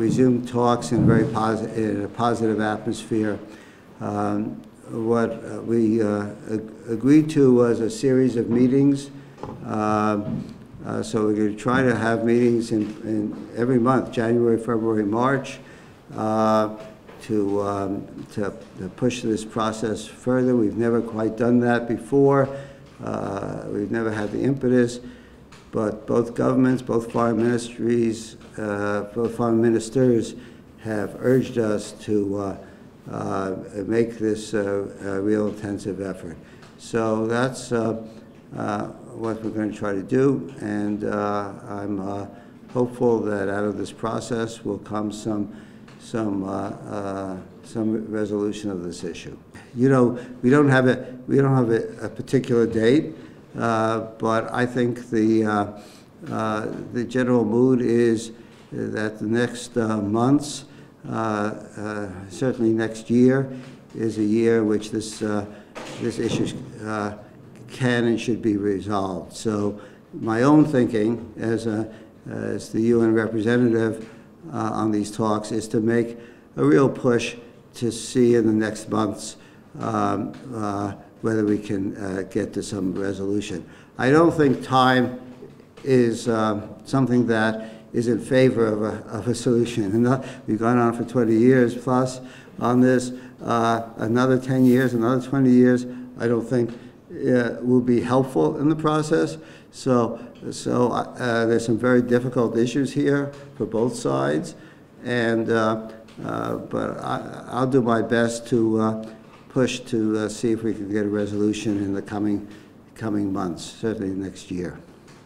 resumed talks in a positive atmosphere. What we agreed to was a series of meetings. So we're going to try to have meetings in every month, January, February, March, to push this process further. We've never quite done that before. We've never had the impetus, but both governments, both foreign ministries, both foreign ministers have urged us to make this a real intensive effort. So that's what we're going to try to do, and I'm hopeful that out of this process will come some resolution of this issue. You know, we don't have a particular date, but I think the general mood is that the next months, certainly next year, is a year in which this issue can and should be resolved. So my own thinking as the UN representative on these talks is to make a real push to see in the next months whether we can get to some resolution. I don't think time is something that is in favor of a solution. And we've gone on for 20 years plus on this. Another 10 years, another 20 years, I don't think will be helpful in the process. So there's some very difficult issues here for both sides, and but I'll do my best to push to see if we can get a resolution in the coming months, certainly next year.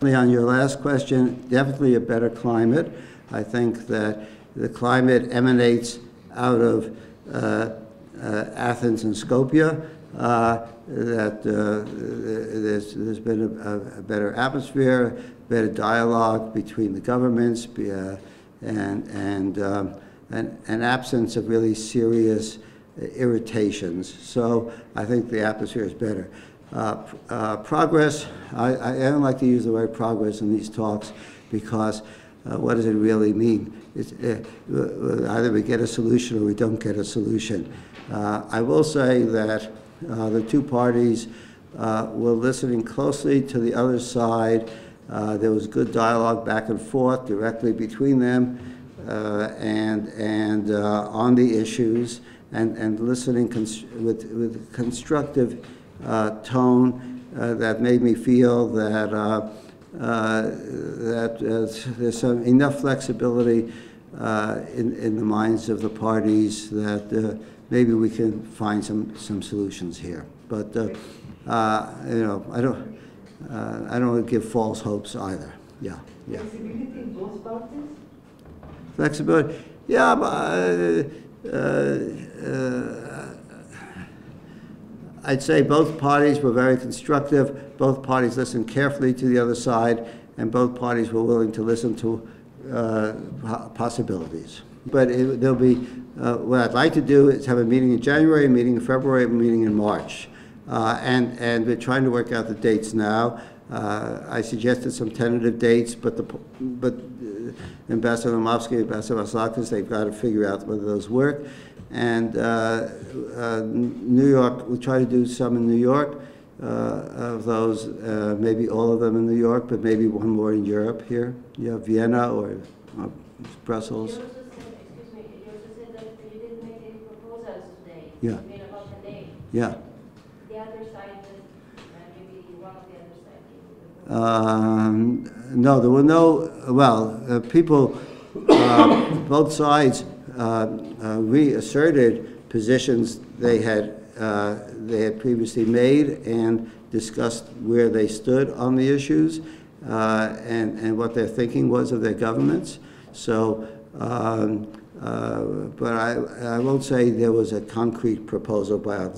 On your last question, definitely a better climate. I think that the climate emanates out of Athens and Skopje. That there's been a better atmosphere, better dialogue between the governments, and an absence of really serious irritations. So I think the atmosphere is better. Progress, I don't like to use the word progress in these talks, because what does it really mean? Either we get a solution or we don't get a solution. I will say that the two parties were listening closely to the other side. There was good dialogue back and forth directly between them, and on the issues, and listening with constructive tone that made me feel that there's some enough flexibility in the minds of the parties that maybe we can find some solutions here. But you know, I don't want to give false hopes either. Yeah. Flexibility in both parties? Flexibility, yeah, but I'd say both parties were very constructive. Both parties listened carefully to the other side, and both parties were willing to listen to possibilities. But there'll be, what I'd like to do is have a meeting in January, a meeting in February, a meeting in March. And we're trying to work out the dates now. I suggested some tentative dates, but Ambassador Нимиц, Ambassador Makfax, they've got to figure out whether those work. And New York, we'll try to do some in New York, of those, maybe all of them in New York, but maybe one more in Europe here. You have Vienna or Brussels. You also said that you didn't make any proposals today. Yeah. You made about the name. Yeah. The other side, maybe one of the other side. No, there were no, well, people, both sides reasserted positions they had previously made and discussed where they stood on the issues and what their thinking was of their governments. So, but I won't say there was a concrete proposal by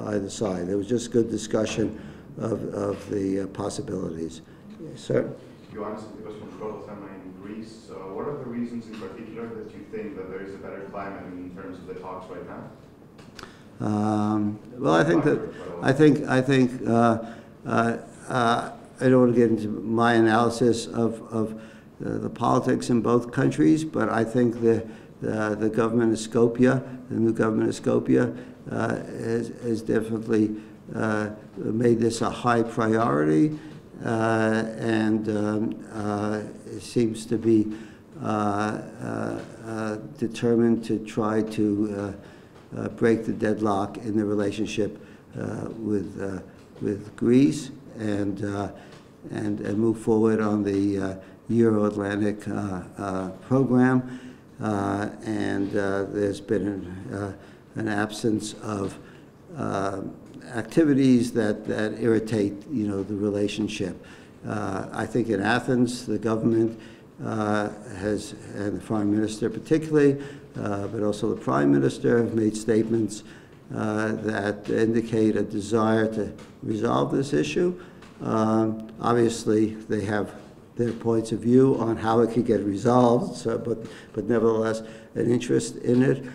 either side. There was just good discussion of the possibilities. Yes, sir? You answered the question from in Greece. What are the reasons in particular that you think that there is a better climate in terms of the talks right now? Well, I think I don't want to get into my analysis of the politics in both countries, but I think the government of Skopje, the new government of Skopje, has definitely made this a high priority, and seems to be determined to try to break the deadlock in the relationship with Greece, and move forward on the Euro-Atlantic program. And there's been an absence of activities that irritate, the relationship. I think in Athens, the government has, and the foreign minister particularly, but also the prime minister, have made statements that indicate a desire to resolve this issue. Obviously, they have their points of view on how it could get resolved, so, but nevertheless, an interest in it.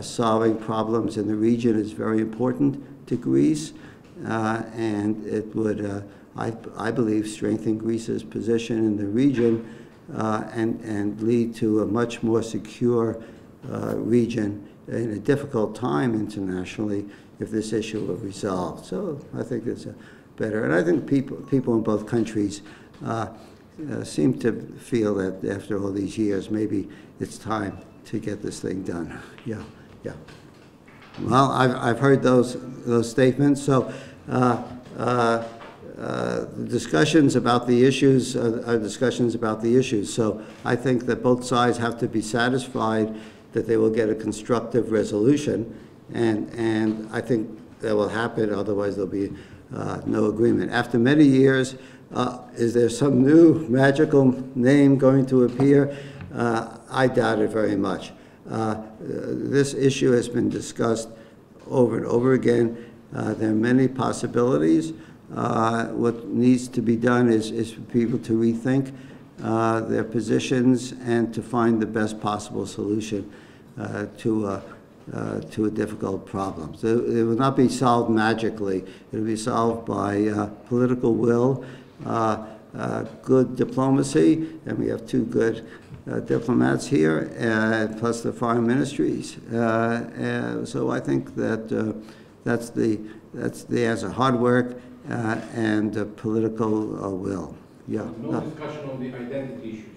Solving problems in the region is very important to Greece, and it would, I believe, strengthen Greece's position in the region, and lead to a much more secure region in a difficult time internationally if this issue were resolved. So I think it's better. And I think people in both countries seem to feel that after all these years, maybe it's time to get this thing done. Yeah. Well, I've heard those statements. So the discussions about the issues are discussions about the issues. So I think that both sides have to be satisfied that they will get a constructive resolution, and I think that will happen. Otherwise, there'll be no agreement. After many years, is there some new magical name going to appear? I doubt it very much. This issue has been discussed over and over again. There are many possibilities. What needs to be done is for people to rethink their positions and to find the best possible solution to a difficult problem. So it will not be solved magically. It will be solved by political will, good diplomacy, and we have two good diplomats here, plus the foreign ministries. So I think that that's the answer: hard work and political will. Yeah. No discussion on the identity issues.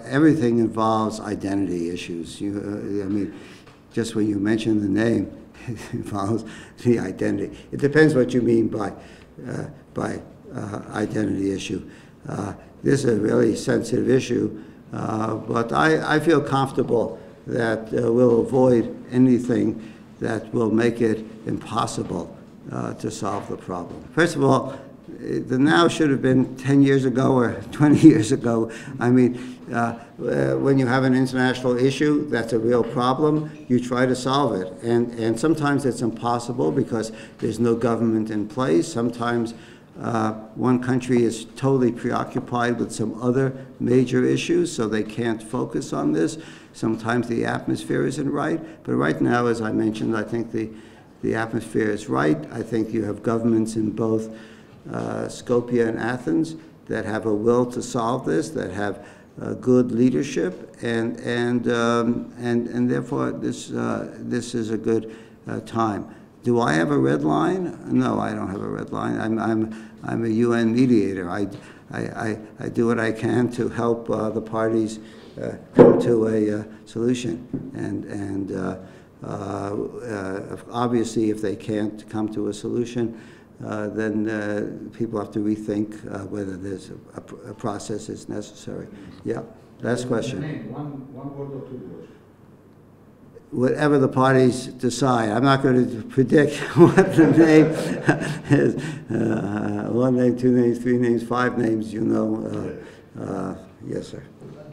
Everything involves identity issues. I mean, just when you mention the name, it involves the identity. It depends what you mean by identity issue. This is a really sensitive issue, but I feel comfortable that we'll avoid anything that will make it impossible to solve the problem. First of all, the now should have been 10 years ago or 20 years ago. I mean, when you have an international issue that's a real problem, you try to solve it. And sometimes it's impossible because there's no government in place. Sometimes one country is totally preoccupied with some other major issues, so they can't focus on this. Sometimes the atmosphere isn't right. But right now, as I mentioned, I think the atmosphere is right. I think you have governments in both Skopje and Athens that have a will to solve this, that have good leadership, and therefore this is a good time. Do I have a red line? No, I don't have a red line. I'm a UN mediator. I do what I can to help the parties come to a solution, and obviously if they can't come to a solution, then people have to rethink whether there's a process is necessary. Yeah, last question. One word or two words? Whatever the parties decide. I'm not going to predict what the name is. One name, two names, three names, five names, yes, sir.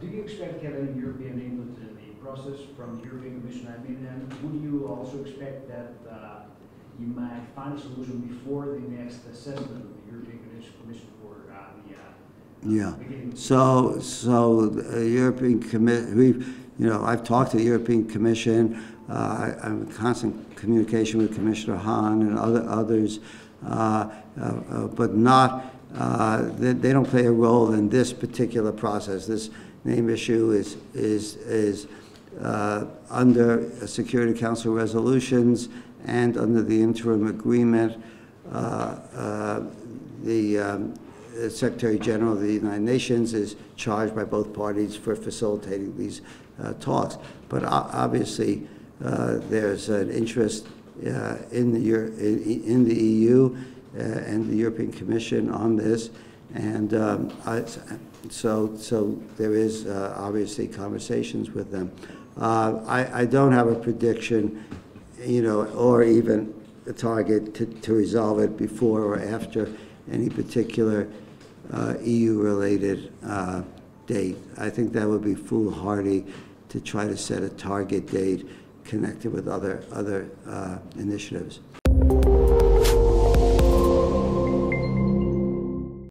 Do you expect to have any European input in the process from the European Commission? I mean, and would you also expect that you might find a solution before the next assessment of the European Commission for Yeah. So the European Commission, I've talked to the European Commission. I'm in constant communication with Commissioner Hahn and others, but not they don't play a role in this particular process. This name issue is under Security Council resolutions and under the interim agreement. The Secretary General of the United Nations is charged by both parties for facilitating these talks. But obviously, there's an interest in the EU and the European Commission on this, and so there is obviously conversations with them. I don't have a prediction, or even a target to resolve it before or after any particular EU-related date. I think that would be foolhardy to try to set a target date connected with other initiatives.